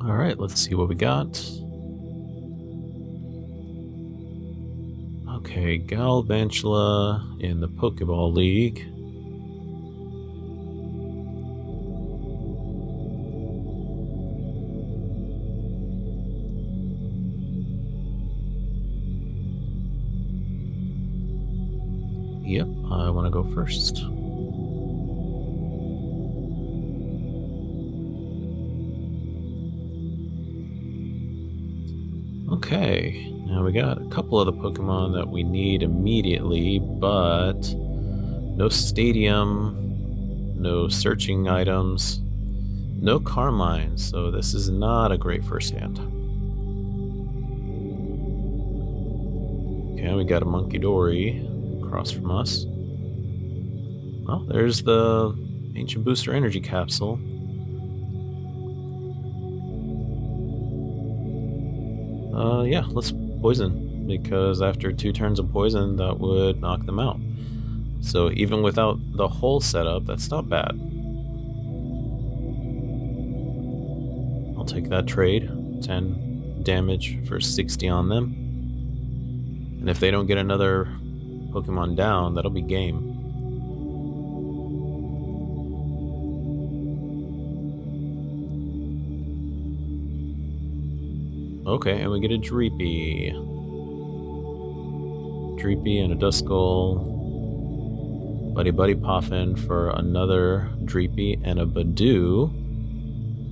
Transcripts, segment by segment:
Alright, let's see what we got. Okay, Galvantula in the Pokeball League. Yep, I want to go first. Okay, now we got a couple of the Pokemon that we need immediately, but no stadium, no searching items, no Carmine, so this is not a great first hand. Okay, we got a Monkey Dory across from us. Well, there's the Ancient Booster Energy Capsule. Yeah, let's poison, because after 2 turns of poison, that would knock them out. So even without the whole setup, that's not bad. I'll take that trade. 10 damage for 60 on them. And if they don't get another Pokemon down, that'll be game. Okay, and we get a Dreepy. Dreepy and a Duskull. Buddy Poffin for another Dreepy and a Badoo.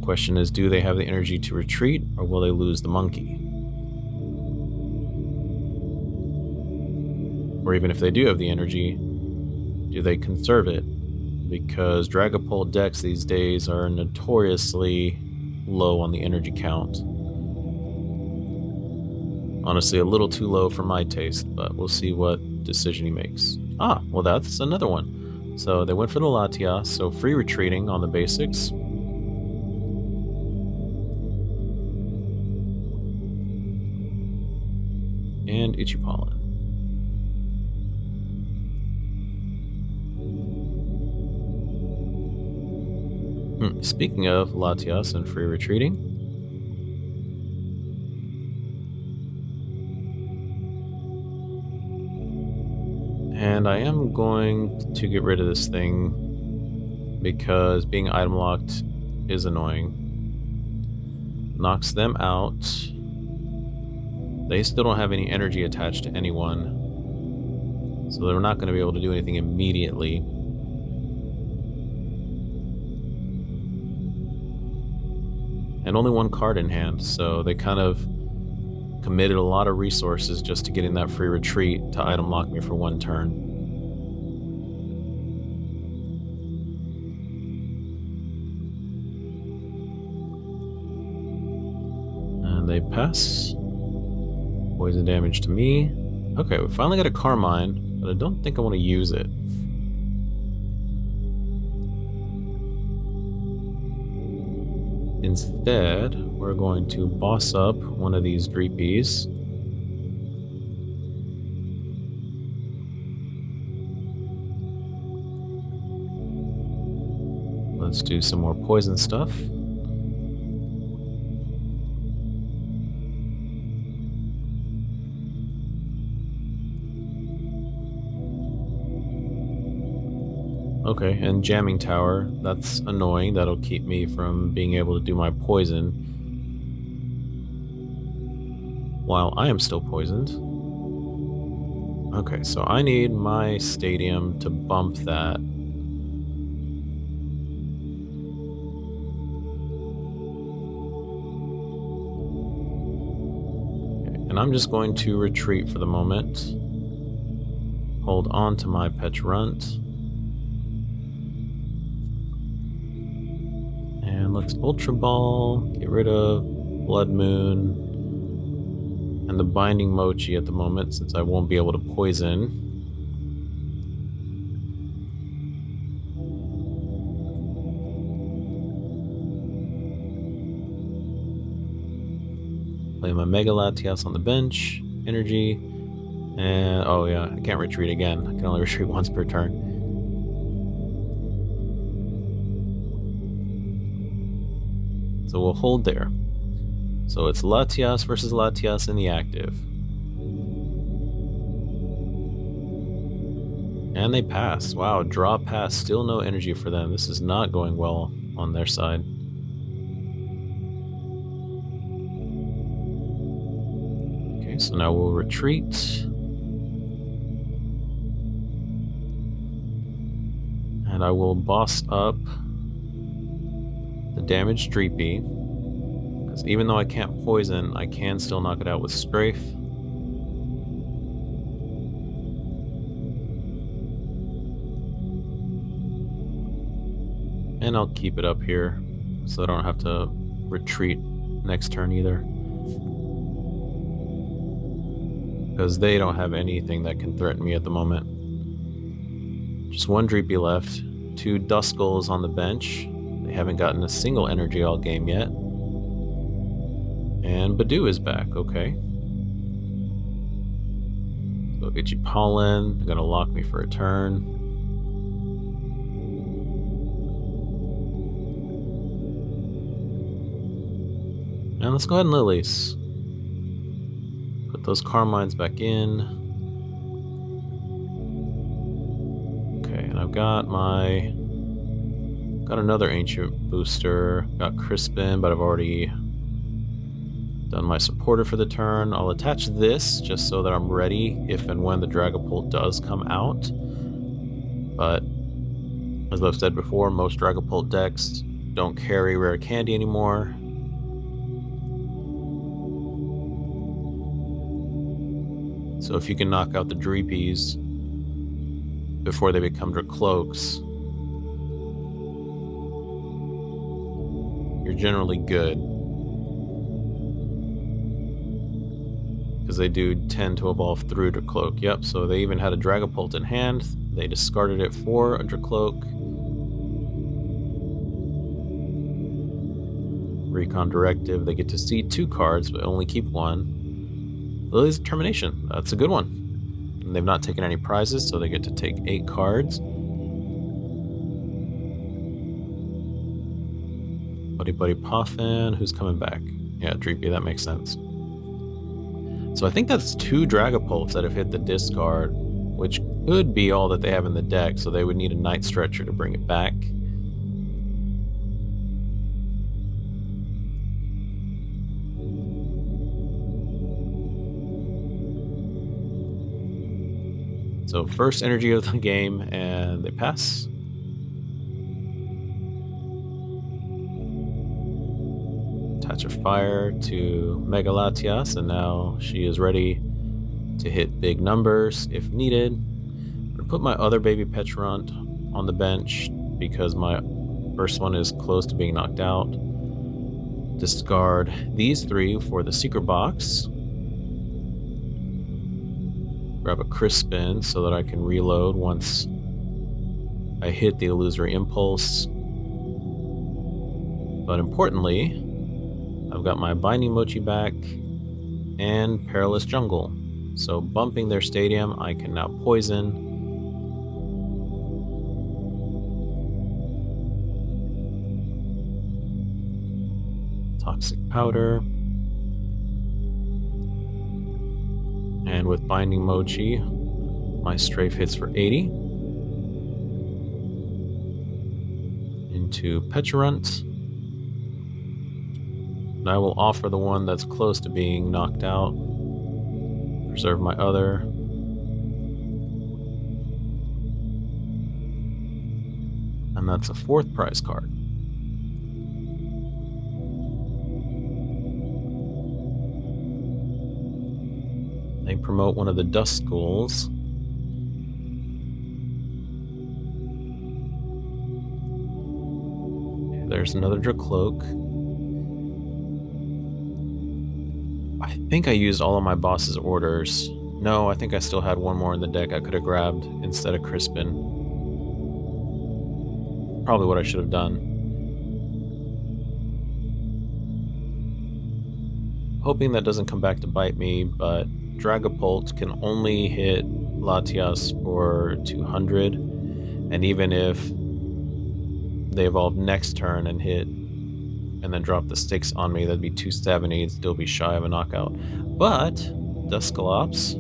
Question is, do they have the energy to retreat, or will they lose the monkey? Or even if they do have the energy, do they conserve it? Because Dragapult decks these days are notoriously low on the energy count. Honestly, a little too low for my taste, but we'll see what decision he makes. Ah, well, that's another one. So they went for the Latias, so free retreating on the basics. And Ichipollen. Speaking of Latias and free retreating, and I am going to get rid of this thing because being item locked is annoying. Knocks them out. They still don't have any energy attached to anyone, so they're not going to be able to do anything immediately. And only 1 card in hand, so they kind of committed a lot of resources just to getting that free retreat to item lock me for 1 turn. And they pass. Poison damage to me. Okay, we finally got a Carmine, but I don't think I want to use it. Instead, we're going to boss up one of these Dreepies. Let's do some more poison stuff. Okay, and Jamming Tower, that's annoying. That'll keep me from being able to do my poison while I am still poisoned. Okay, so I need my stadium to bump that. Okay, and I'm just going to retreat for the moment. Hold on to my Pecharunt. And let's Ultra Ball, get rid of Blood Moon and the Binding Mochi at the moment, since I won't be able to poison. Play my Mega Latias on the bench, energy, and oh yeah, I can't retreat again. I can only retreat once per turn. So we'll hold there. So it's Latias versus Latias in the active. And they pass. Wow, draw pass. Still no energy for them. This is not going well on their side. Okay, so now we'll retreat. And I will boss up the damaged Dreepy. Because even though I can't poison, I can still knock it out with Strafe. And I'll keep it up here, so I don't have to retreat next turn either. Because they don't have anything that can threaten me at the moment. Just one Dreepy left, 2 Duskulls on the bench. They haven't gotten a single energy all game yet. And Badoo is back, okay. So I'll get you Pollen, they're gonna lock me for a turn. And let's go ahead and Lilies. Put those Carmines back in. Okay, and I've got another Ancient booster. Got Crispin, but I've already done my supporter for the turn. I'll attach this just so that I'm ready if and when the Dragapult does come out. But as I've said before, most Dragapult decks don't carry rare candy anymore. So if you can knock out the Dreepies before they become Dracloaks, you're generally good. Because they do tend to evolve through Dracloak. Yep, so they even had a Dragapult in hand. They discarded it for a Dracloak. Recon Directive, they get to see 2 cards, but only keep 1. Lily's Determination, that's a good one. And they've not taken any prizes, so they get to take 8 cards. Buddy Buddy Puffin, who's coming back? Yeah, Dreepy, that makes sense. So I think that's 2 Dragapults that have hit the discard, which could be all that they have in the deck, so they would need a Night Stretcher to bring it back. So first energy of the game, and they pass. Touch of Fire to Mega Latias, and now she is ready to hit big numbers if needed. I'm gonna put my other baby Petrant on the bench because my first one is close to being knocked out. Discard these 3 for the secret box. Grab a Crispin so that I can reload once I hit the Illusory Impulse. But importantly, I've got my Binding Mochi back and Perilous Jungle. So bumping their stadium, I can now poison. Toxic Powder. And with Binding Mochi, my Strafe hits for 80. Into Petulant. And I will offer the one that's close to being knocked out. Preserve my other. And that's a 4th prize card. They promote one of the Duskulls. There's another Dracloak. I think I used all of my boss's orders. No, I think I still had one more in the deck I could have grabbed instead of Crispin. Probably what I should have done. Hoping that doesn't come back to bite me, but Dragapult can only hit Latias for 200, and even if they evolve next turn and hit and then drop the sticks on me, that'd be 270. It'd still be shy of a knockout. But Duscalops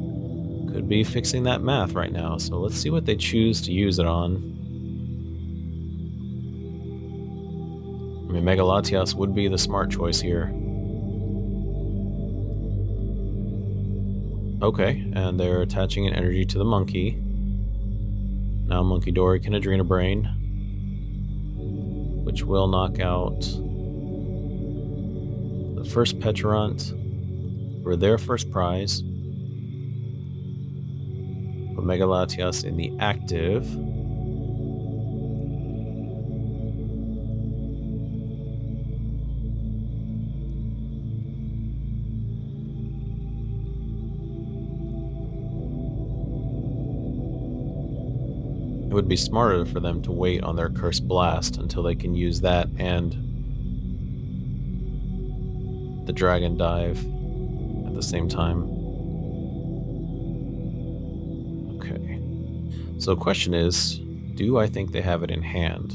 could be fixing that math right now. So let's see what they choose to use it on. I mean, Mega Latias would be the smart choice here. Okay, and they're attaching an energy to the monkey. Now Monkey Dory can Adrena Brain, which will knock out the first Peturunt for their first prize. Put Mega Latias in the active. It would be smarter for them to wait on their Cursed Blast until they can use that and the Dragon Dive at the same time. Okay. So the question is, do I think they have it in hand?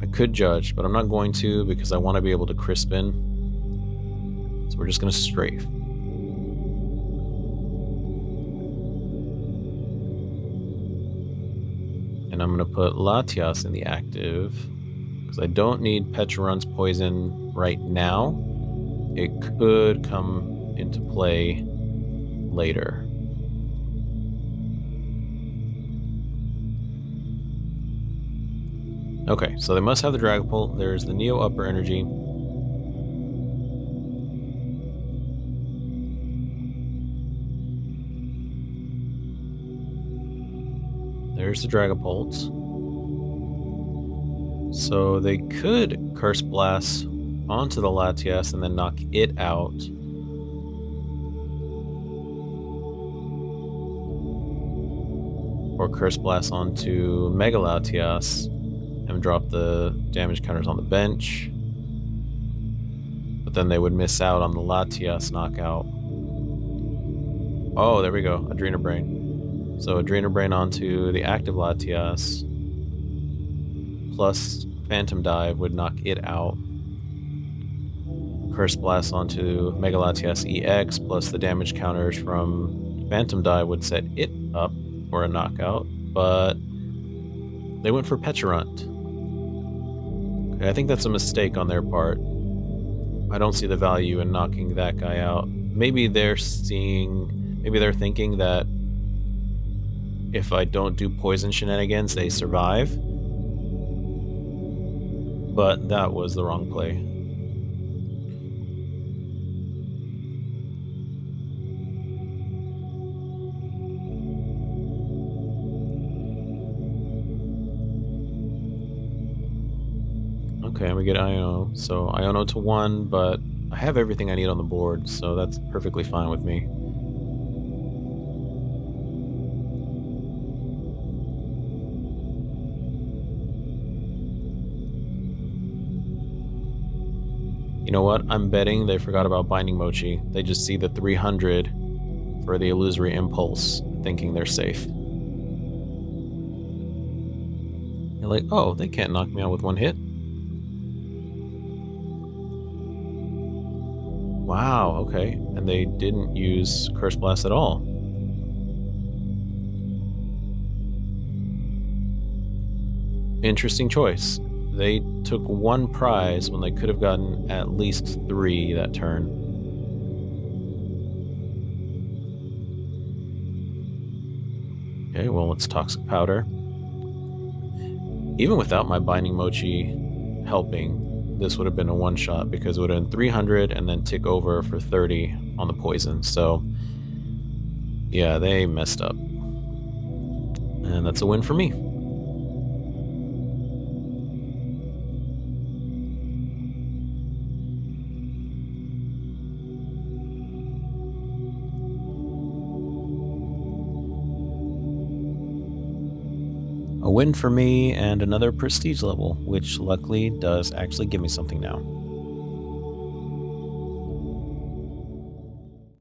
I could judge, but I'm not going to because I want to be able to Crispin. So we're just going to strafe. And I'm going to put Latias in the active because I don't need Peturunt's poison right now. It could come into play later. Okay, so they must have the Dragapult. There's the Neo Upper Energy. There's the Dragapult. So they could Curse Blast onto the Latias and then knock it out. Or Curse Blast onto Mega Latias and drop the damage counters on the bench. But then they would miss out on the Latias knockout. Oh, there we go. Adrena Brain. So Adrena Brain onto the active Latias, plus Phantom Dive would knock it out. Curse Blast onto Mega Latias EX, plus the damage counters from Phantom Dive would set it up for a knockout, but they went for Peturunt. Okay, I think that's a mistake on their part. I don't see the value in knocking that guy out. Maybe they're thinking that if I don't do poison shenanigans, they survive. But that was the wrong play. Okay, we get Iono. So Iono to 1, but I have everything I need on the board, so that's perfectly fine with me. You know what? I'm betting they forgot about Binding Mochi. They just see the 300 for the Illusory Impulse, thinking they're safe. They're like, oh, they can't knock me out with one hit. Wow, okay. And they didn't use Curse Blast at all. Interesting choice. They took 1 prize when they could have gotten at least 3 that turn. Okay, well, it's Toxic Powder. Even without my Binding Mochi helping, this would have been a one-shot because it would have been 300 and then tick over for 30 on the poison. So, yeah, they messed up. And that's a win for me. A win for me and another prestige level, which luckily does actually give me something now.